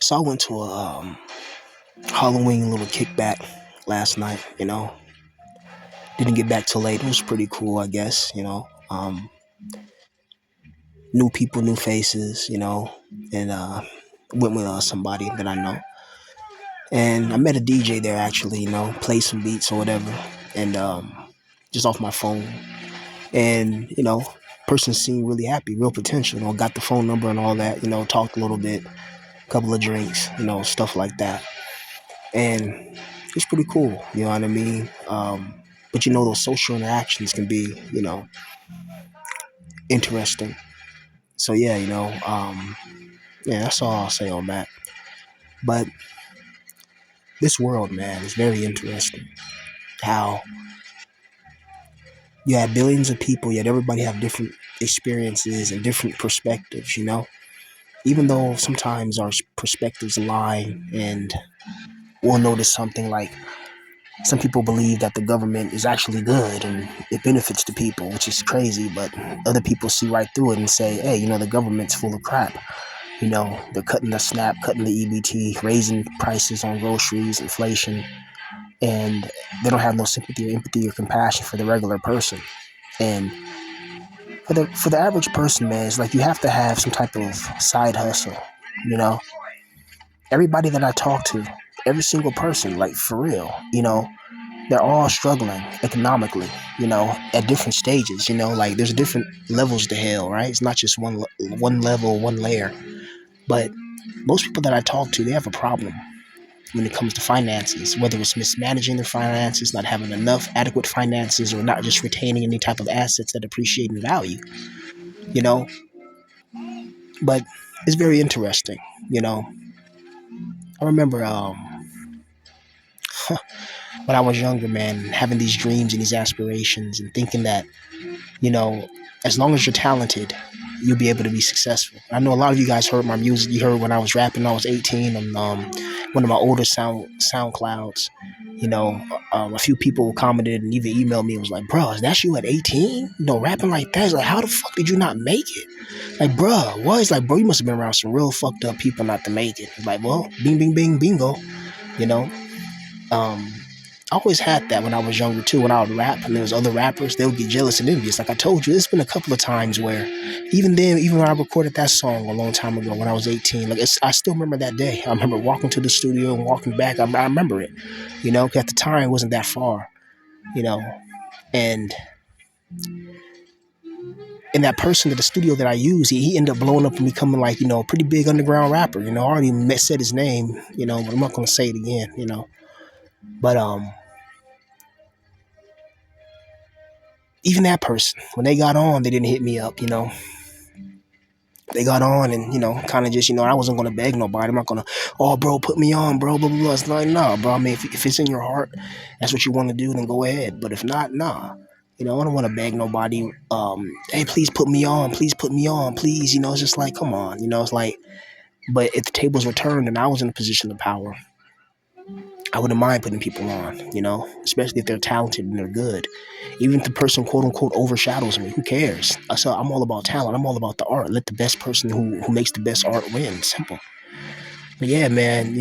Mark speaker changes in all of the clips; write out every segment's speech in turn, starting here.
Speaker 1: So I went to a Halloween little kickback last night. Didn't get back till late. It was pretty cool, I guess. New people, new faces. And went with somebody that I know, and I met a DJ there actually. Played some beats or whatever, and just off my phone, and person seemed really happy, real potential. Got the phone number and all that. Talked a little bit, couple of drinks, stuff like that. And it's pretty cool, you know what I mean? But those social interactions can be, interesting. So yeah, yeah, that's all I'll say on that. But this world, man, is very interesting. How you have billions of people, yet everybody have different experiences and different perspectives, Even though sometimes our perspectives align, and we'll notice something like some people believe that the government is actually good and it benefits the people, which is crazy, but other people see right through it and say, hey, the government's full of crap. They're cutting the SNAP, cutting the EBT, raising prices on groceries, inflation, and they don't have no sympathy or empathy or compassion for the regular person. And for the average person, man, it's like you have to have some type of side hustle. You know, Everybody that I talk to, every single person, like for real, they're all struggling economically, at different stages, like there's different levels to hell, right? It's not just one level, one layer. But most people that I talk to, they have a problem when it comes to finances, whether it's mismanaging their finances, not having enough adequate finances, or not just retaining any type of assets that appreciate in value, you know. But it's very interesting, you know. I remember when I was younger, man, having these dreams and these aspirations and thinking that, you know, as long as you're talented, you'll be able to be successful. I know a lot of you guys heard my music. You heard when I was rapping, I was 18 on one of my older SoundClouds. A few people commented and even emailed me and was like, bro, is that you at 18? Rapping like that? It's like, how the fuck did you not make it? Like, bro, what? It's like, bro, you must have been around some real fucked up people not to make it. It's like, well, bing, bing, bing, bingo, you know? Um, I always had that when I was younger too. When I would rap and there was other rappers, they would get jealous and envious. Like I told you, there's been a couple of times where, even then, even when I recorded that song a long time ago when I was 18, I still remember that day. I remember walking to the studio and walking back. I remember it, 'cause at the time it wasn't that far, you know. And that person at the studio that I used, he ended up blowing up and becoming like, a pretty big underground rapper. I already said his name, but I'm not gonna say it again, But even that person, when they got on, they didn't hit me up. They got on and, kind of just, I wasn't going to beg nobody. I'm not going to, oh, bro, put me on, bro, blah, blah, blah. It's like, nah, bro. I mean, if it's in your heart, that's what you want to do, then go ahead. But if not, nah. I don't want to beg nobody. Hey, please put me on. Please put me on. Please. It's just like, come on. It's like, but if the tables were turned and I was in a position of power, I wouldn't mind putting people on, especially if they're talented and they're good. Even if the person, quote unquote, overshadows me, who cares? So I'm all about talent. I'm all about the art. Let the best person who makes the best art win. Simple. But yeah, man,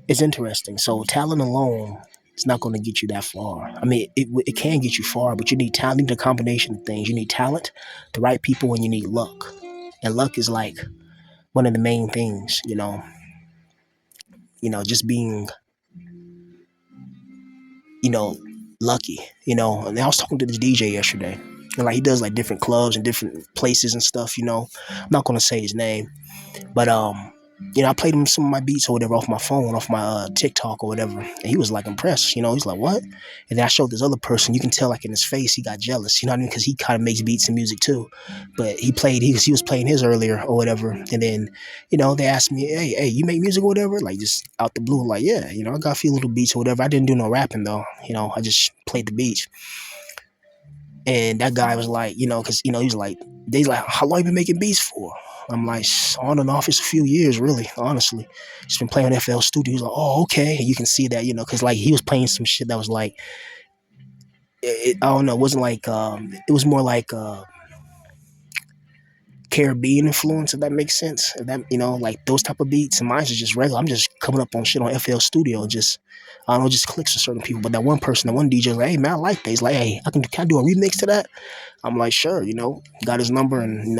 Speaker 1: it's interesting. So talent alone is not going to get you that far. I mean, it can get you far, but you need talent. You need a combination of things. You need talent, the right people, and you need luck. And luck is like one of the main things, just being lucky, And I was talking to this DJ yesterday, and like he does like different clubs and different places and stuff, I'm not gonna say his name, but I played him some of my beats or whatever off my phone, off my TikTok or whatever, and he was like impressed, he's like, what? And then I showed this other person, you can tell like in his face he got jealous, you know what I mean? Because he kind of makes beats and music too, but he was playing his earlier or whatever, and then they asked me, hey, you make music or whatever, like just out the blue, like yeah, I got a few little beats or whatever. I didn't do no rapping though, I just played the beats. And that guy was like, because he's like, they's like, how long you been making beats for? I'm like, on and off, it's a few years, really, honestly. Just been playing on FL Studio. He's like, oh, okay. And you can see that, because like he was playing some shit that was like, I don't know, it wasn't like, it was more like Caribbean influence, if that makes sense. If that, like those type of beats. And mine's is just regular. I'm just coming up on shit on FL Studio, just I don't know, just clicks for certain people. But that one person, that one DJ, like, hey man, I like that. He's like, hey, can I do a remix to that? I'm like, sure. Got his number, and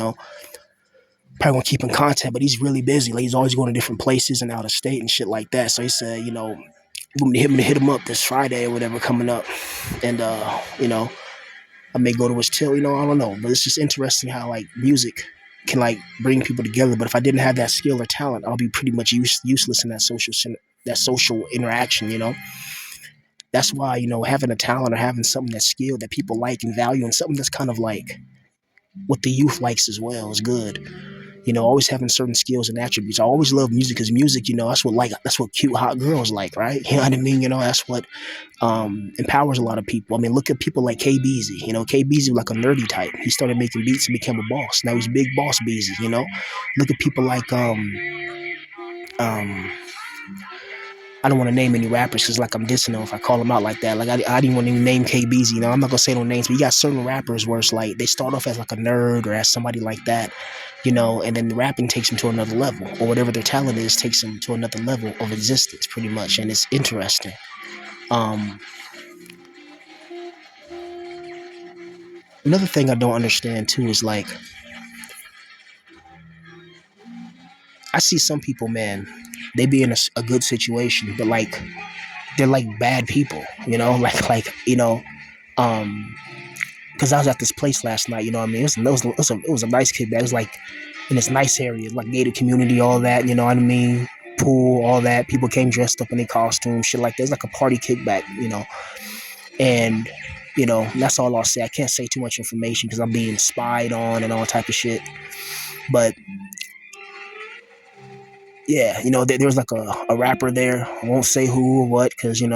Speaker 1: probably gonna keep in contact. But he's really busy. Like he's always going to different places and out of state and shit like that. So he said, I'm gonna hit him up this Friday or whatever coming up, and I may go to his till, I don't know. But it's just interesting how like music can like bring people together. But if I didn't have that skill or talent, I'll be pretty much useless in that social interaction. That's why, having a talent or having something that's skilled that people like and value, and something that's kind of like what the youth likes as well is good. Always having certain skills and attributes. I always love music because music, that's what cute hot girls like, right? You know what I mean? That's what empowers a lot of people. I mean, look at people like KBZ. KBZ was like a nerdy type. He started making beats and became a boss. Now he's big boss Beezy. Look at people like um I don't want to name any rappers because like I'm dissing them if I call them out like that. Like I didn't want to even name KBZ. I'm not gonna say no names, but you got certain rappers where it's like they start off as like a nerd or as somebody like that, and then the rapping takes them to another level, or whatever their talent is takes them to another level of existence, pretty much, and it's interesting. Um, Another thing I don't understand too is like I see some people, man, they be in a good situation, but like they're like bad people, um, because I was at this place last night, you know what I mean? It was a nice kickback. It was like in this nice area, like gated community, all that, you know what I mean? Pool, all that. People came dressed up in their costumes, shit like that. It's like a party kickback. And, that's all I'll say. I can't say too much information because I'm being spied on and all type of shit. But yeah, there was like a rapper there. I won't say who or what because, but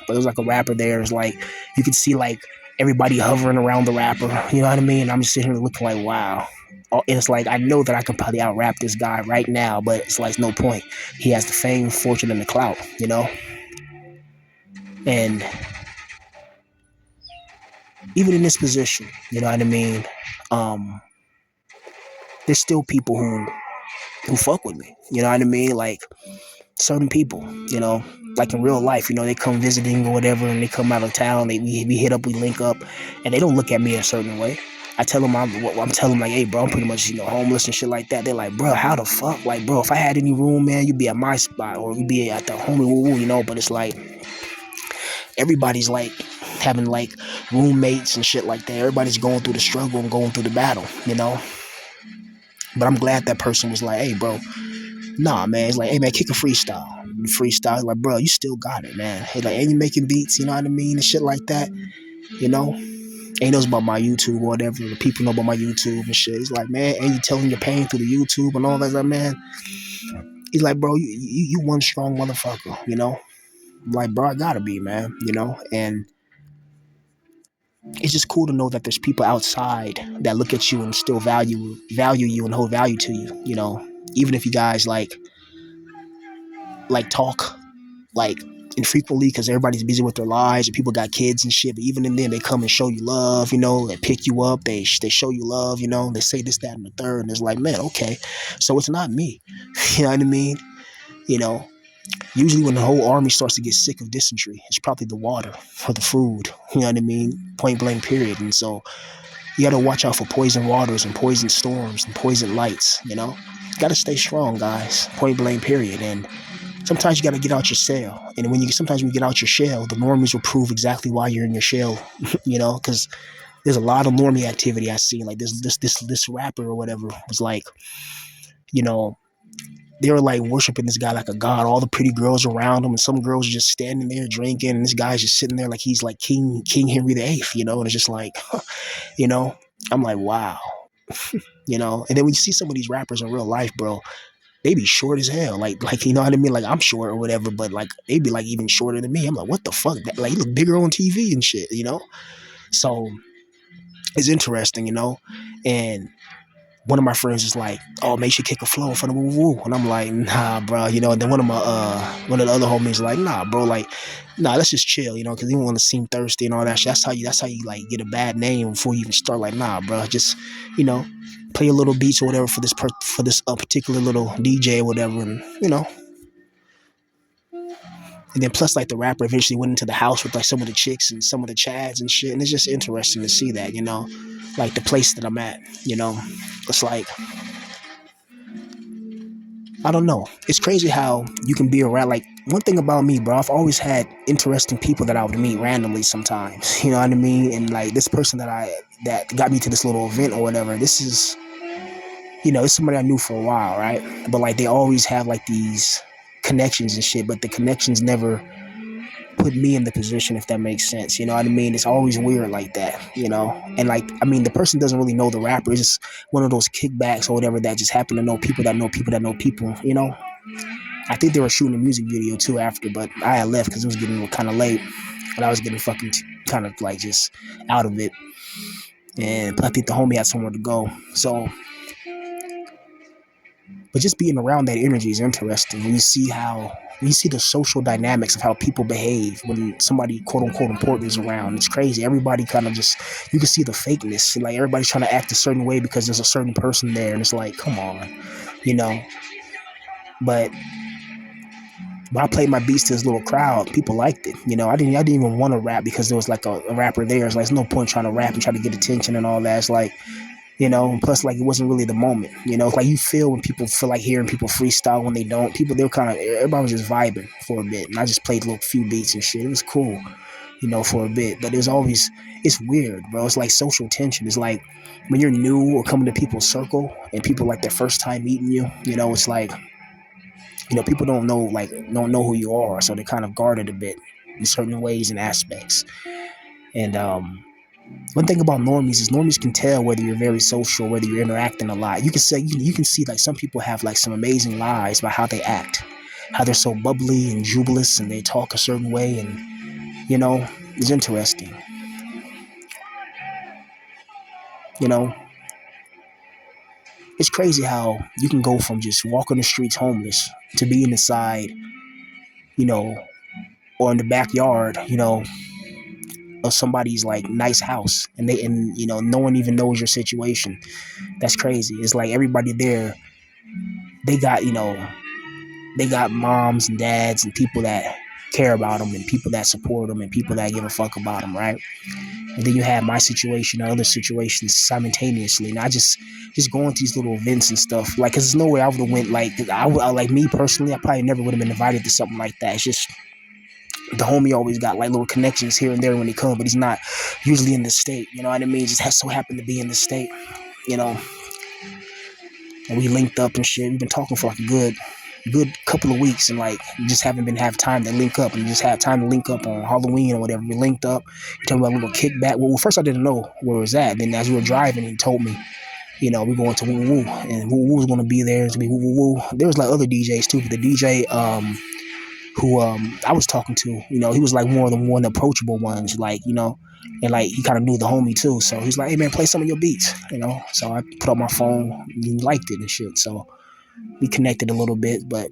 Speaker 1: there was like a rapper there. It's like, you could see like everybody hovering around the rapper, you know what I mean? I'm just sitting here looking like, wow. And it's like, I know that I can probably out rap this guy right now, but it's like, no point. He has the fame, fortune, and the clout. And even in this position, you know what I mean? Um, there's still people who fuck with me, you know what I mean? Like, certain people, like in real life, they come visiting or whatever, and they come out of town. We hit up, we link up, and they don't look at me a certain way. I tell them I'm telling them like, hey, bro, I'm pretty much homeless and shit like that. They're like, bro, how the fuck? Like, bro, if I had any room, man, you'd be at my spot or you'd be at the homie woo. But it's like everybody's like having like roommates and shit like that. Everybody's going through the struggle and going through the battle. But I'm glad that person was like, hey, bro, nah, man. It's like, hey, man, kick a freestyle. Freestyle. Like, bro, you still got it, man. Hey, like, ain't you making beats, you know what I mean? And shit like that, you know? Ain't knows about my YouTube or whatever. The people know about my YouTube and shit. He's like, man, ain't you telling your pain through the YouTube and all that? Like, man. He's like, bro, you one strong motherfucker. I'm like, bro, I gotta be, man. And it's just cool to know that there's people outside that look at you and still value you and hold value to you. Even if you guys like talk like infrequently because everybody's busy with their lives and people got kids and shit. But even in then, they come and show you love. They pick you up. They show you love. They say this, that, and the third. And it's like, man, okay, so it's not me. You know what I mean? You know, Usually when the whole army starts to get sick of dysentery, it's probably the water or the food. You know what I mean? Point blank, period. And so you got to watch out for poison waters and poison storms and poison lights. Got to stay strong, guys. Point blank, period. And sometimes you got to get out your shell. And sometimes when you get out your shell, the normies will prove exactly why you're in your shell. Because there's a lot of normie activity I see. Like this rapper or whatever was like, you know, they were like worshiping this guy like a god. All the pretty girls around him, and some girls are just standing there drinking, and this guy's just sitting there like he's like King Henry VIII. And it's just like, you know, I'm like, wow. And then when you see some of these rappers in real life, bro, they be short as hell. Like you know what I mean? Like I'm short or whatever, but like they be like even shorter than me. I'm like, what the fuck? Like you look bigger on TV and shit. So it's interesting, and one of my friends is like, "Oh, make sure you kick a flow in front of woo woo," and I'm like, "Nah, bro," And then one of the other homies is like, "Nah, bro, like, nah, let's just chill, because you don't want to seem thirsty and all that shit. That's how you like get a bad name before you even start. Like, nah, bro, just you know, play a little beats or whatever for this particular little DJ or whatever, and and then plus like the rapper eventually went into the house with like some of the chicks and some of the chads and shit, and it's just interesting to see that, like the place that I'm at, it's like I don't know. It's crazy how you can be around. Like one thing about me, bro, I've always had interesting people that I would meet randomly sometimes. You know what I mean? And like this person that got me to this little event or whatever. This is, it's somebody I knew for a while, right? But like they always have like these connections and shit, but the connections never put me in the position, if that makes sense. You know what I mean? It's always weird like that. And like, I mean, the person doesn't really know the rapper. It's just one of those kickbacks or whatever that just happen to know people that know people that know people. I think they were shooting a music video too after, but I had left because it was getting kind of late and I was getting fucking kind of like just out of it. And I think the homie had somewhere to go. So, but just being around that energy is interesting. When you see the social dynamics of how people behave when somebody quote unquote important is around. It's crazy. Everybody kind of just, you can see the fakeness. Like everybody's trying to act a certain way because there's a certain person there. And it's like, come on, you know. But But I played my beats to this little crowd. People liked it. I didn't even want to rap because there was like a rapper there. It's like there's no point trying to rap and try to get attention and all that. It's like, and plus like it wasn't really the moment. It's like you feel when people feel like hearing people freestyle when they don't. They're kind of, everybody was just vibing for a bit. And I just played a little few beats and shit. It was cool, for a bit. But it's weird, bro. It's like social tension. It's like when you're new or coming to people's circle and people like their first time meeting you, it's like, people don't know who you are, so they're kind of guarded a bit in certain ways and aspects. And one thing about normies is normies can tell whether you're very social, whether you're interacting a lot. You can see like some people have like some amazing lies by how they act, how they're so bubbly and jubilous and they talk a certain way, and it's interesting. You know, it's crazy how you can go from just walking the streets homeless to being inside, you know, or in the backyard, of somebody's like nice house, and no one even knows your situation. That's crazy. It's like everybody there, they got they got moms and dads and people that care about them and people that support them and people that give a fuck about them, right? And then you have my situation and other situations simultaneously, and I just going to these little events and stuff, like, cause there's no way I would have went, like, like me personally, I probably never would have been invited to something like that. It's just the homie always got like little connections here and there when he come, but he's not usually in the state. You know what I mean? Just has so happened to be in the state. You know, and we linked up and shit. We've been talking for like a good couple of weeks, and like we just haven't been have time to link up, and we just had time to link up on Halloween or whatever. We linked up. He told me about a little kickback. Well, first I didn't know where it was at. Then as we were driving, he told me, we're going to Woo Woo, and Woo Woo was going to be there. It's going to be Woo Woo Woo. There was like other DJs too, but the DJ who I was talking to, he was like more of the one approachable ones, like, and like he kind of knew the homie too. So he's like, "Hey man, play some of your beats." So I put up my phone and he liked it and shit. So we connected a little bit, but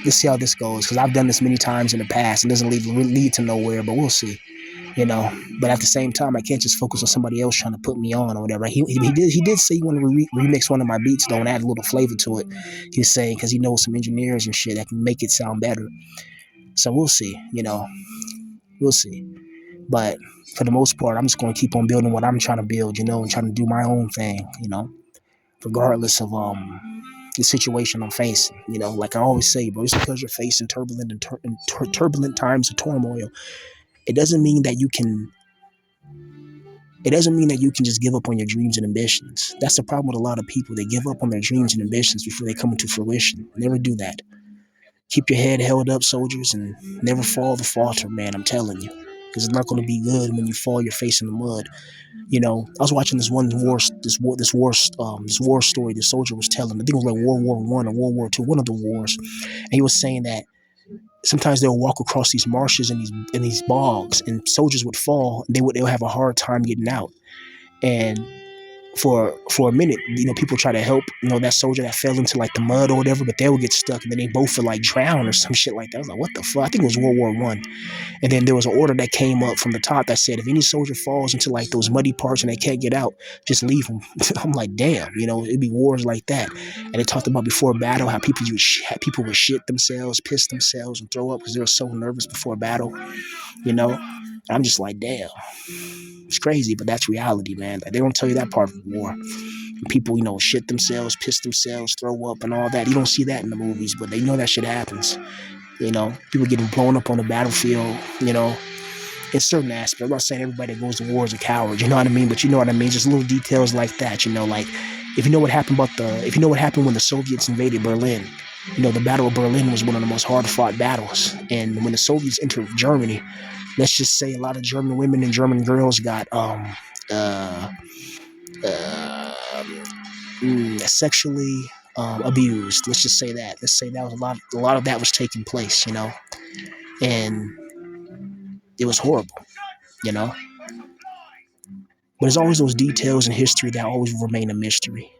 Speaker 1: let's see how this goes, because I've done this many times in the past and it doesn't lead to nowhere, but we'll see. But at the same time, I can't just focus on somebody else trying to put me on or whatever. He did say he wanted to remix one of my beats though and add a little flavor to it. He was saying because he knows some engineers and shit that can make it sound better. So we'll see. We'll see. But for the most part, I'm just going to keep on building what I'm trying to build, and trying to do my own thing, regardless of the situation I'm facing. Like I always say, bro, just because you're facing turbulent times of turmoil, it doesn't mean that you can just give up on your dreams and ambitions. That's the problem with a lot of people. They give up on their dreams and ambitions before they come into fruition. Never do that. Keep your head held up, soldiers, and never fall the falter, man. I'm telling you, because it's not going to be good when you fall your face in the mud. I was watching this war story the soldier was telling. I think it was like World War I or World War II, one of the wars, and he was saying that sometimes they'll walk across these marshes and these bogs, and soldiers would fall. They'll have a hard time getting out, and for a minute, people try to help, that soldier that fell into like the mud or whatever, but they would get stuck and then they both would like drown or some shit like that. I was like, what the fuck? I think it was World War I. And then there was an order that came up from the top that said, if any soldier falls into like those muddy parts and they can't get out, just leave them. I'm like, damn, it'd be wars like that. And they talked about before battle how people would shit themselves, piss themselves, and throw up because they were so nervous before battle. I'm just like, damn, it's crazy, but that's reality, man. Like, they don't tell you that part of the war. People, shit themselves, piss themselves, throw up, and all that. You don't see that in the movies, but they know that shit happens. People getting blown up on the battlefield, in certain aspects. I'm not saying everybody that goes to war is a coward, you know what I mean? But you know what I mean? Just little details like that, like if you know what happened when the Soviets invaded Berlin, the Battle of Berlin was one of the most hard fought battles. And when the Soviets entered Germany, let's just say a lot of German women and German girls got uh, uh, sexually abused. Let's just say that. Let's say that was a lot of that was taking place, and it was horrible, you know. But there's always those details in history that always remain a mystery.